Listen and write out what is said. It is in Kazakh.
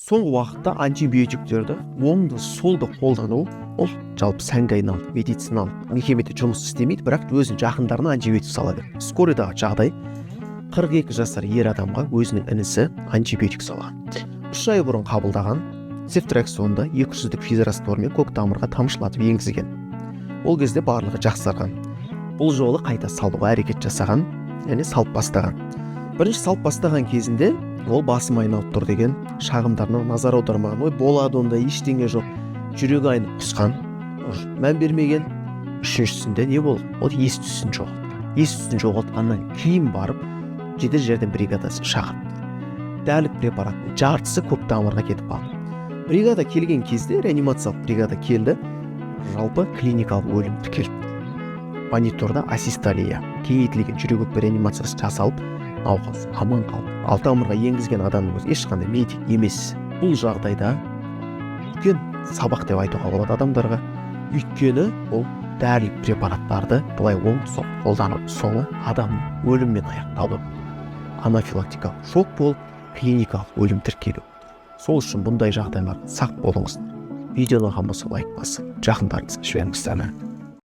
соңғы уақытта антибиотиктерді оңды солды қолдану ол жалпы сәнге айналды, медициналық мекемеде жұмыс істемейді, бірақ өзінің жақындарына антибиотик сала береді. Скорыйдағы жағдай 42 жасар ер адамға өзінің інісі антибиотик салған. 3 ай бұрын қабылдаған цефтраксонды 200-дік физраствормен көк тамырға тамшылатып енгізген. Ол кезде барлығы жақсарған. Бұл жолы қайта салуға әрекет жасаған, яғни салып бастаған. Бірінші салып бастаған кезінде ол басым айналып тұр деген шағымдарына назар аудармаған. Ой, болады онда, ештеңе жоқ. Жүрегі айнып құсқан, мән бермеген. Үшіншісінде не болды? Ол ес-түссін жоғалтты. Ес-түссін жоғалтқаннан кейін барып жедел жәрдем бригадасын шақырды. Дәрілік препараттың жартысы көк тамырға кетіп қалды. Бригада келген кезде, реанимациялық бригада келді, жалпы клиникалық өлім тіркелді. Мониторда асистолия, кеңейтілген жүрек өкпе реанимациясы жасалып, науқас аман қалды. Ал тамырға енгізген адамның өзі ешқандай медик емес. Бұл жағдайда үлкен сабақ деп айтуға болады адамдарға. Өйткені ол дәрілік препараттарды былай оң-соқ қолданып, соңы адамның өліммен аяқталды. Анафилактикалық шок болып, клиникалық өлім тіркелу. Сол үшін бұндай жағдайлар сақ болыңыз. Видеоны ұнаған болса лайк басып, жақындарыңызға жіберіңіздер.